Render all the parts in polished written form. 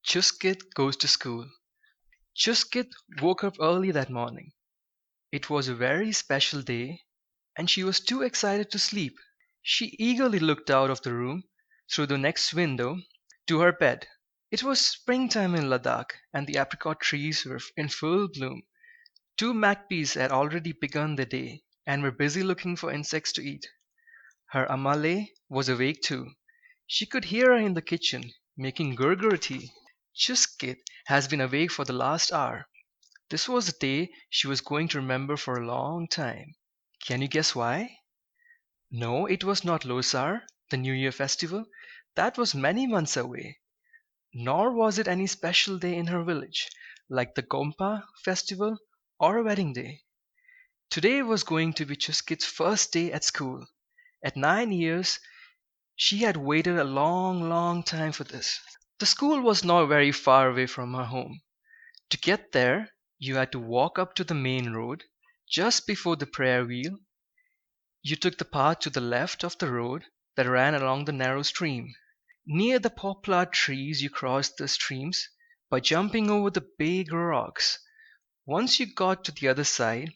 Chuskit goes to school. Chuskit woke up early that morning. It was a very special day, and she was too excited to sleep. She eagerly looked out of the room, through the next window, to her bed. It was springtime in Ladakh, and the apricot trees were in full bloom. Two magpies had already begun their day, and were busy looking for insects to eat. Her Amale was awake too. She could hear her in the kitchen, making gurgur tea. Chuskit has been awake for the last hour. This was a day she was going to remember for a long time. Can you guess why? No, it was not Losar, the New Year festival. That was many months away. Nor was it any special day in her village, like the Gompa festival or a wedding day. Today was going to be Chuskit's first day at school. At 9 years, she had waited a long, long time for this. The school was not very far away from her home. To get there, you had to walk up to the main road. Just before the prayer wheel, you took the path to the left of the road that ran along the narrow stream. Near the poplar trees, you crossed the streams by jumping over the big rocks. Once you got to the other side,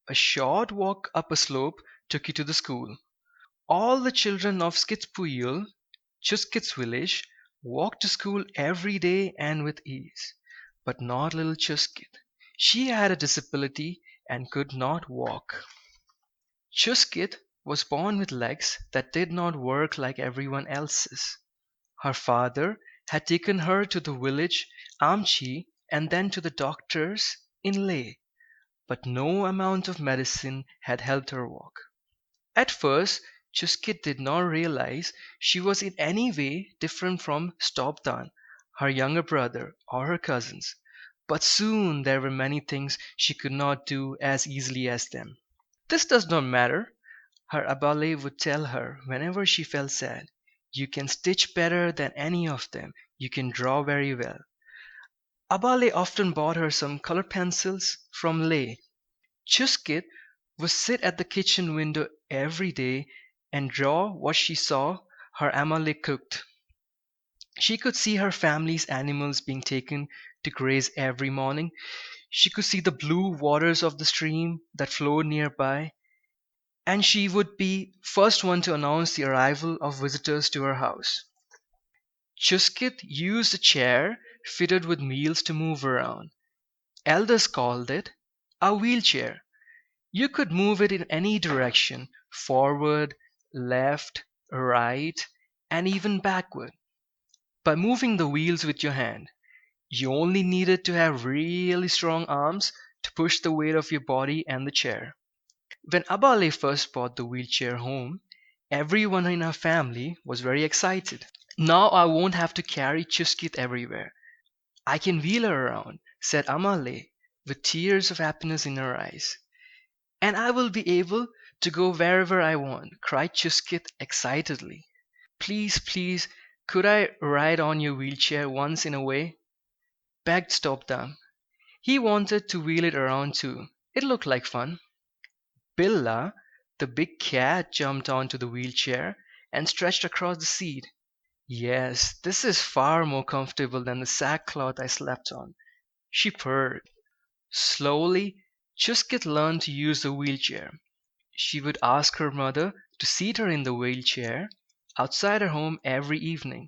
a short walk up a slope took you to the school. All the children of Skitpuyul, Chuskit's village, walked to school every day and with ease. But not little Chuskit. She had a disability and could not walk. Chuskit was born with legs that did not work like everyone else's. Her father had taken her to the village Amchi and then to the doctors in Leh, but no amount of medicine had helped her walk. At first, Chuskit did not realize she was in any way different from Stopdan, her younger brother, or her cousins, but soon there were many things she could not do as easily as them. This does not matter, her Abale would tell her whenever she felt sad. You can stitch better than any of them. You can draw very well. Abale often bought her some color pencils from Leh. Chuskit would sit at the kitchen window every day and draw what she saw her Amale cooked. She could see her family's animals being taken to graze every morning. She could see the blue waters of the stream that flowed nearby, and she would be first one to announce the arrival of visitors to her house. Chuskit used a chair fitted with wheels to move around. Elders called it a wheelchair. You could move it in any direction, forward, left, right, and even backward, by moving the wheels with your hand. You only needed to have really strong arms to push the weight of your body and the chair. When Abale first brought the wheelchair home, everyone in her family was very excited. Now I won't have to carry Chuskit everywhere. I can wheel her around, said Amale, with tears of happiness in her eyes. And I will be able to go wherever I want, cried Chuskit excitedly. Please, please, could I ride on your wheelchair once in a way? Begged Stopdam. He wanted to wheel it around too. It looked like fun. Billa, the big cat, jumped onto the wheelchair and stretched across the seat. Yes, this is far more comfortable than the sackcloth I slept on, she purred. Slowly, Chuskit learned to use the wheelchair. She would ask her mother to seat her in the wheelchair outside her home every evening,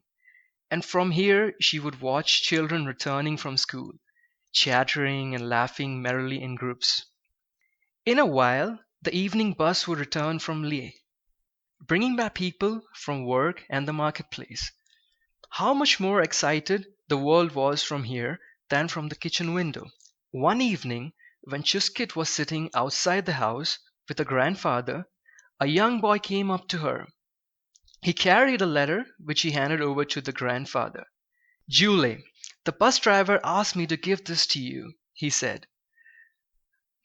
and from here she would watch children returning from school, chattering and laughing merrily in groups. In a while, the evening bus would return from Leh, bringing back people from work and the marketplace. How much more excited the world was from here than from the kitchen window. One evening, when Chuskit was sitting outside the house with her grandfather, a young boy came up to her. He carried a letter which he handed over to the grandfather. Jule, the bus driver asked me to give this to you, he said.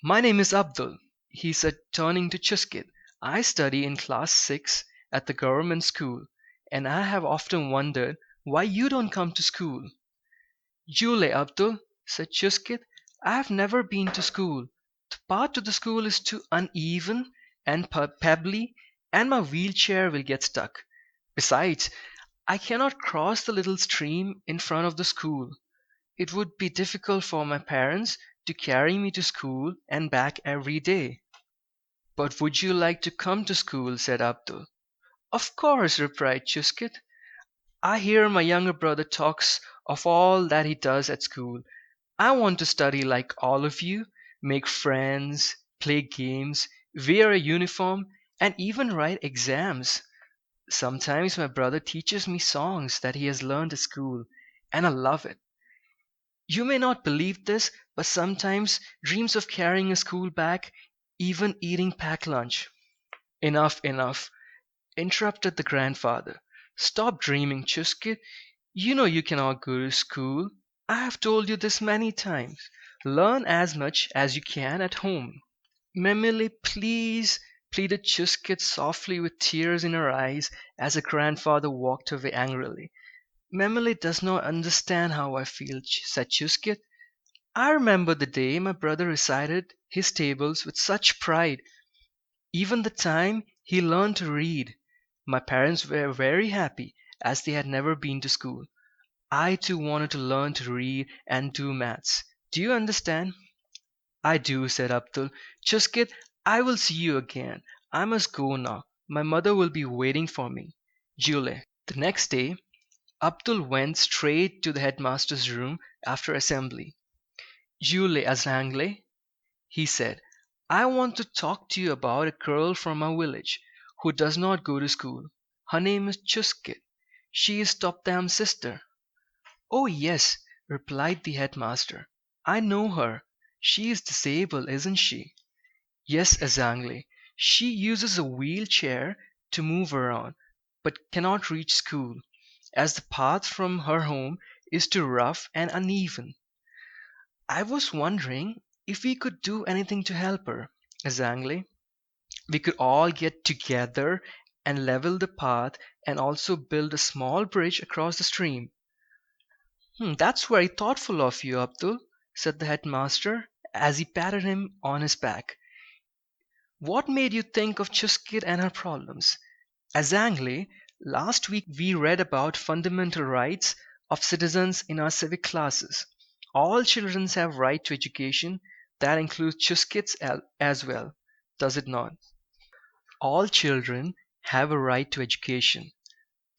My name is Abdul, he said, turning to Chuskit. I study in class 6 at the government school, and I have often wondered why you don't come to school. Jule, Abdul, said Chuskit, I have never been to school. The path to the school is too uneven and pebbly, and my wheelchair will get stuck. Besides, I cannot cross the little stream in front of the school. It would be difficult for my parents to carry me to school and back every day. But would you like to come to school? Said Abdul. Of course, replied Chuskit. I hear my younger brother talks of all that he does at school. I want to study like all of you, make friends, play games, wear a uniform, and even write exams. Sometimes my brother teaches me songs that he has learned at school, and I love it. You may not believe this, but sometimes dreams of carrying a school bag, even eating packed lunch. Enough, enough, interrupted the grandfather. Stop dreaming, Chuskit. You know you cannot go to school. I have told you this many times. Learn as much as you can at home. Memele, please, pleaded Chuskit softly with tears in her eyes as her grandfather walked away angrily. Memele does not understand how I feel, said Chuskit. I remember the day my brother recited his tables with such pride, even the time he learned to read. My parents were very happy, as they had never been to school. I too wanted to learn to read and do maths. Do you understand? I do, said Abdul. Chuskit, I will see you again. I must go now. My mother will be waiting for me. Jule. The next day, Abdul went straight to the headmaster's room after assembly. Jule Azangle, he said, I want to talk to you about a girl from our village who does not go to school. Her name is Chuskit. She is Topdam's sister. Oh, yes, replied the headmaster. I know her. She is disabled, isn't she? Yes, Azangle. She uses a wheelchair to move around, but cannot reach school, as the path from her home is too rough and uneven. I was wondering if we could do anything to help her, Azangle. We could all get together and level the path and also build a small bridge across the stream. That's very thoughtful of you, Abdul, said the headmaster as he patted him on his back. What made you think of Chuskit and her problems? Azangle, last week we read about fundamental rights of citizens in our civic classes. All children have right to education. That includes Chuskits as well, does it not? All children have a right to education.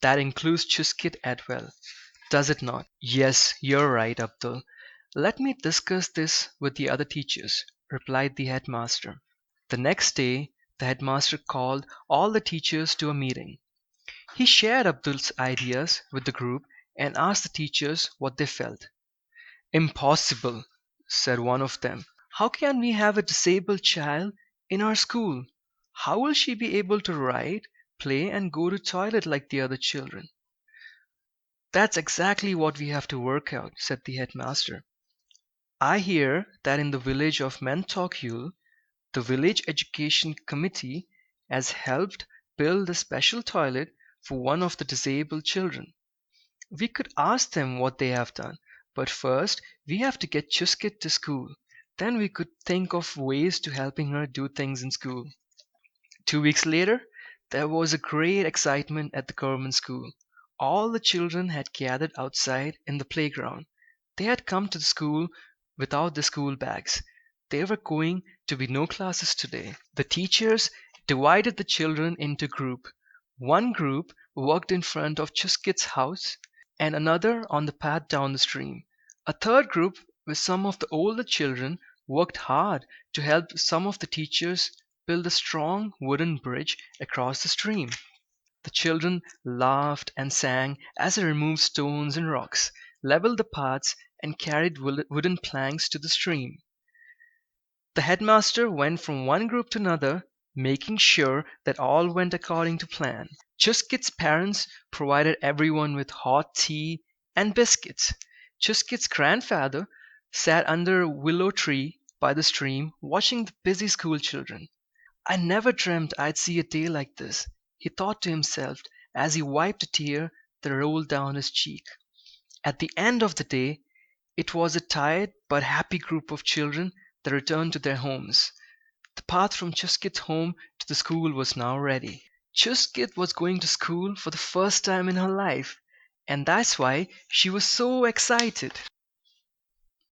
That includes Chuskit as well, does it not? Yes, you're right, Abdul. Let me discuss this with the other teachers, replied the headmaster. The next day, the headmaster called all the teachers to a meeting. He shared Abdul's ideas with the group and asked the teachers what they felt. Impossible, said one of them. How can we have a disabled child in our school? How will she be able to write, play, and go to toilet like the other children? That's exactly what we have to work out, said the headmaster. I hear that in the village of Mentokul, the village education committee has helped build a special toilet for one of the disabled children. We could ask them what they have done, but first we have to get Chuskit to school. Then we could think of ways to helping her do things in school. 2 weeks later, there was a great excitement at the government school. All the children had gathered outside in the playground. They had come to the school without their school bags. There were going to be no classes today. The teachers divided the children into groups. One group walked in front of Chuskit's house and another on the path down the stream. A third group, with some of the older children, worked hard to help some of the teachers build a strong wooden bridge across the stream. The children laughed and sang as they removed stones and rocks, leveled the paths, and carried wooden planks to the stream. The headmaster went from one group to another, making sure that all went according to plan. Chuskit's parents provided everyone with hot tea and biscuits. Chuskit's grandfather sat under a willow tree by the stream watching the busy school children. I never dreamt I'd see a day like this, he thought to himself as he wiped a tear that rolled down his cheek. At the end of the day, it was a tired but happy group of children that returned to their homes. The path from Chuskit's home to the school was now ready. Chuskit was going to school for the first time in her life, and that's why she was so excited.